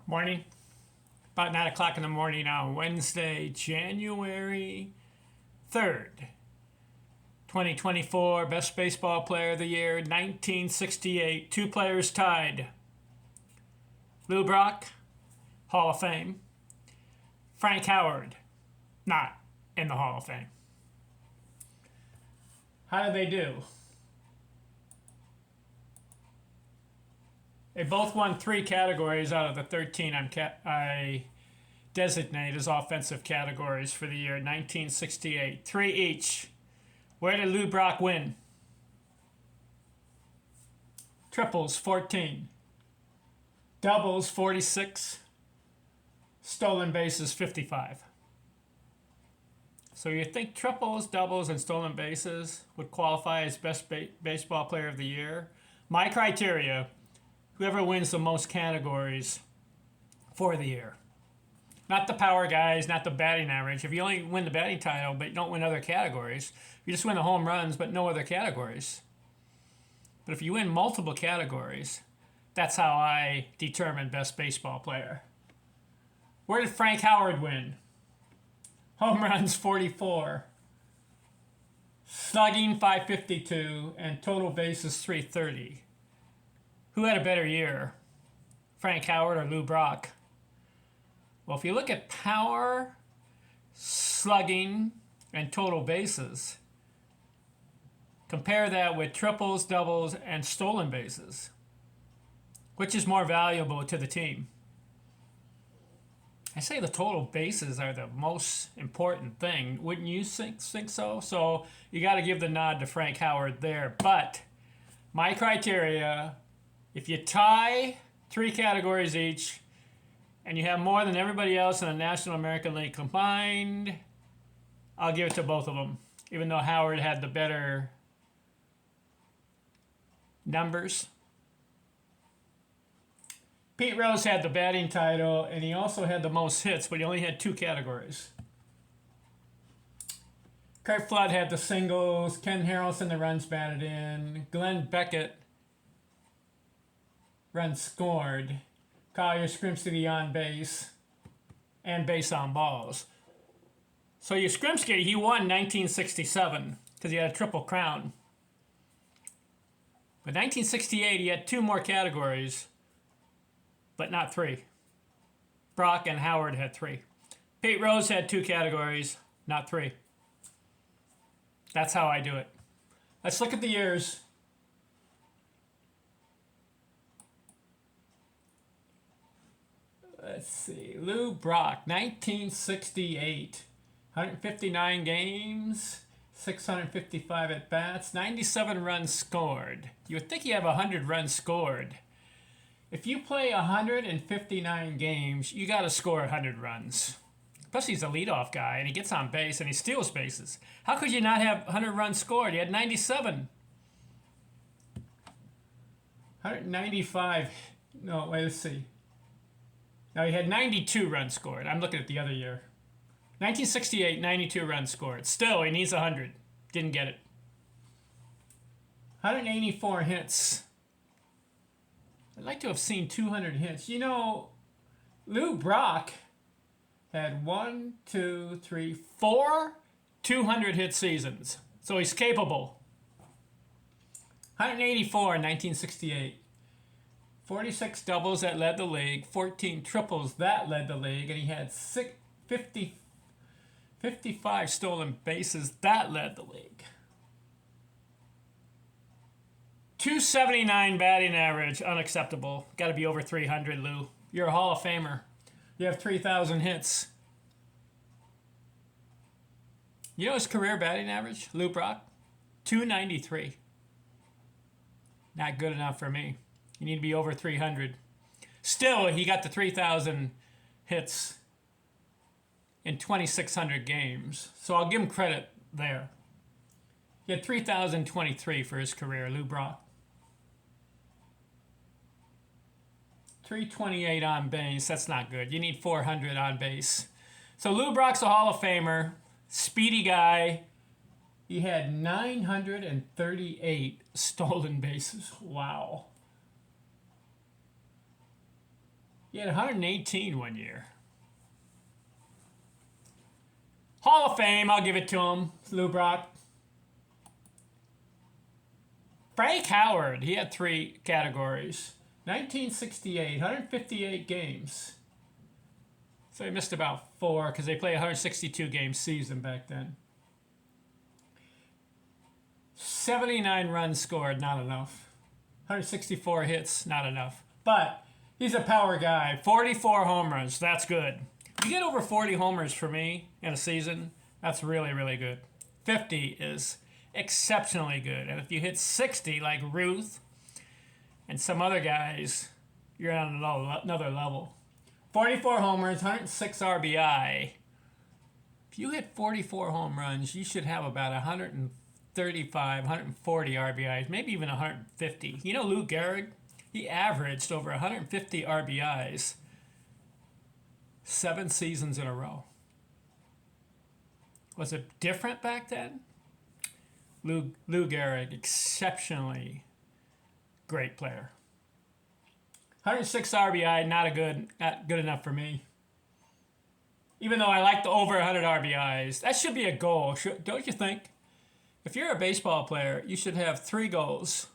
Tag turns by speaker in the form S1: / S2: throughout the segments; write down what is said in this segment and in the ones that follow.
S1: Morning. About 9 o'clock in the morning on Wednesday, January 3rd, 2024. Best baseball player of the year, 1968. Two players tied. Lou Brock, Hall of Fame. Frank Howard, not in the Hall of Fame. How did they do? They both won 3 categories out of the 13 I designate as offensive categories for the year 1968. 3 each. Where did Lou Brock win? Triples, 14. Doubles, 46. Stolen bases, 55. So you think triples, doubles, and stolen bases would qualify as best baseball player of the year? My criteria: whoever wins the most categories for the year. Not the power guys, not the batting average. If you only win the batting title but you don't win other categories, you just win the home runs but no other categories. But if you win multiple categories, that's how I determine best baseball player. Where did Frank Howard win? Home runs, 44. Slugging, 552. And total bases, 330. Who had a better year? Frank Howard or Lou Brock? Well, if you look at power, slugging, and total bases, compare that with triples, doubles, and stolen bases. Which is more valuable to the team? I say the total bases are the most important thing. Wouldn't you think so? So you got to give the nod to Frank Howard there. But my criteria: if you tie 3 categories each and you have more than everybody else in the National American League combined, I'll give it to both of them, even though Howard had the better numbers. Pete Rose had the batting title, and he also had the most hits, but he only had 2 categories. Curt Flood had the singles, Ken Harrelson the runs batted in, Glenn Beckett runs scored, Collier Yastrzemski the on base, and base on balls. So Yastrzemski, he won 1967 because he had a triple crown. But 1968, he had 2 more categories, but not 3. Brock and Howard had 3. Pete Rose had 2 categories, not 3. That's how I do it. Let's look at the years. Let's see. Lou Brock, 1968. 159 games, 655 at bats, 97 runs scored. You would think you have 100 runs scored. If you play 159 games, you got to score 100 runs. Plus, he's a leadoff guy, and he gets on base, and he steals bases. How could you not have 100 runs scored? He had 97. 195. No, wait, let's see. Now, he had 92 runs scored. I'm looking at the other year. 1968, 92 runs scored. Still, he needs 100. Didn't get it. 184 hits. I'd like to have seen 200 hits. You know, Lou Brock had 4 200 hit seasons. So he's capable. 184 in 1968. 46 doubles that led the league. 14 triples that led the league. And he had 55 stolen bases that led the league. 279 batting average, unacceptable. Got to be over 300, Lou. You're a Hall of Famer. You have 3,000 hits. You know his career batting average, Lou Brock? 293. Not good enough for me. You need to be over 300. Still, he got the 3,000 hits in 2,600 games. So I'll give him credit there. He had 3,023 for his career, Lou Brock. 328 on base. That's not good. You need 400 on base. So Lou Brock's a Hall of Famer. Speedy guy. He had 938 stolen bases. Wow. He had 118 one year. Hall of Fame, I'll give it to him. Lou Brock. Frank Howard, he had 3 categories. 1968, 158 games. So he missed about 4 because they played 162 game season back then. 79 runs scored, not enough. 164 hits, not enough. But he's a power guy. 44 home runs, that's good. You get over 40 homers for me in a season, that's really, really good. 50 is exceptionally good. And if you hit 60 like Ruth and some other guys, you're on another level. 44 homers, 106 RBI. If you hit 44 home runs, you should have about 135, 140 RBIs, maybe even 150. You know Lou Gehrig? He averaged over 150 RBIs 7 seasons in a row. Was it different back then? Lou Gehrig, exceptionally great player. 106 RBI, not good enough for me. Even though I like the over 100 RBIs, that should be a goal, don't you think? If you're a baseball player, you should have 3 goals.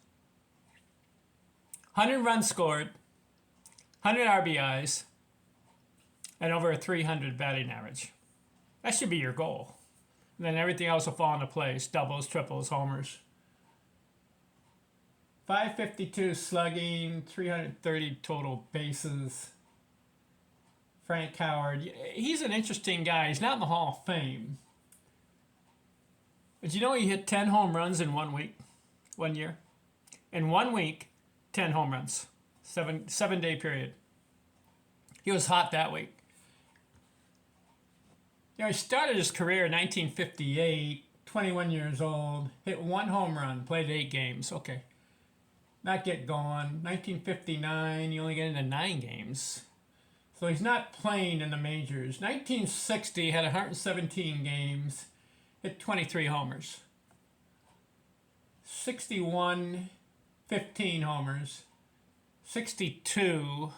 S1: 100 runs scored, 100 RBIs, and over a 300 batting average. That should be your goal. And then everything else will fall into place. Doubles, triples, homers. 552 slugging, 330 total bases. Frank Howard. He's an interesting guy. He's not in the Hall of Fame. But you know he hit 10 home runs in 1 week, 1 year? In 1 week, 10 home runs. 7-day period. He was hot that week. You know, he started his career in 1958, 21 years old, hit 1 home run, played 8 games. Okay. Not get going. 1959, you only get into 9 games. So he's not playing in the majors. 1960, had 117 games, hit 23 homers. 61, 15 homers. 62,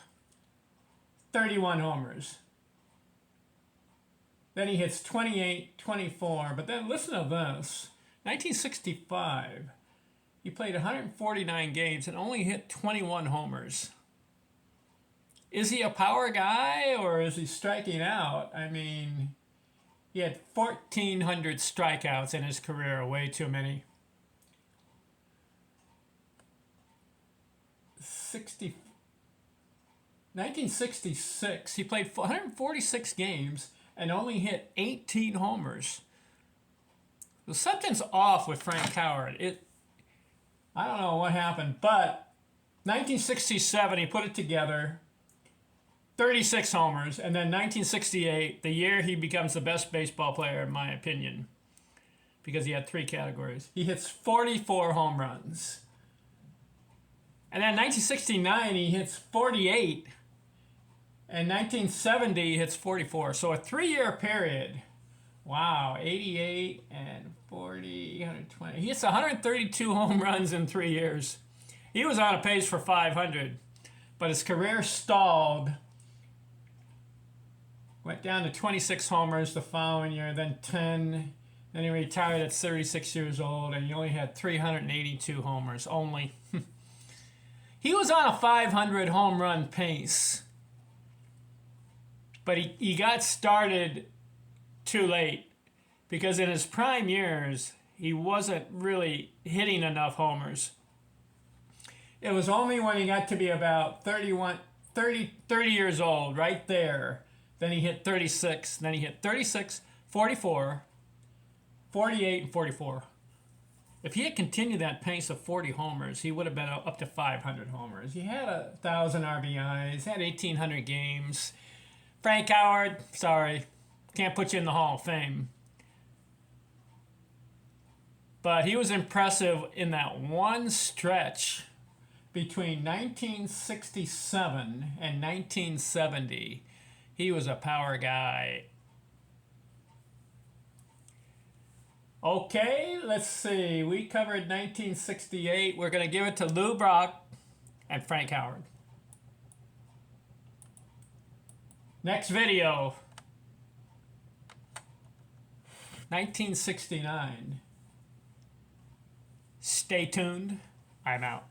S1: 31 homers. Then he hits 28, 24. But then listen to this. 1965, he played 149 games and only hit 21 homers. Is he a power guy or is he striking out? I mean, he had 1,400 strikeouts in his career, way too many. 1966, he played 146 games and only hit 18 homers. So something's off with Frank Howard. I don't know what happened, but 1967, he put it together. 36 homers, and then 1968, the year he becomes the best baseball player, in my opinion, because he had 3 categories. He hits 44 home runs. And then 1969, he hits 48. And 1970, he hits 44. So a 3-year period. Wow, 88 and 40, 120. He hits 132 home runs in 3 years. He was on a pace for 500, but his career stalled. Went down to 26 homers the following year, then 10. Then he retired at 36 years old, and he only had 382 homers only. He was on a 500 home run pace, but he got started too late because in his prime years, he wasn't really hitting enough homers. It was only when he got to be about 30 years old, right there. Then he hit 36. Then he hit 36, 44, 48, and 44. If he had continued that pace of 40 homers, he would have been up to 500 homers. He had 1,000 RBIs, had 1,800 games. Frank Howard, sorry, can't put you in the Hall of Fame. But he was impressive in that one stretch between 1967 and 1970. He was a power guy. Okay, let's see. We covered 1968. We're going to give it to Lou Brock and Frank Howard. Next video. 1969. Stay tuned. I'm out.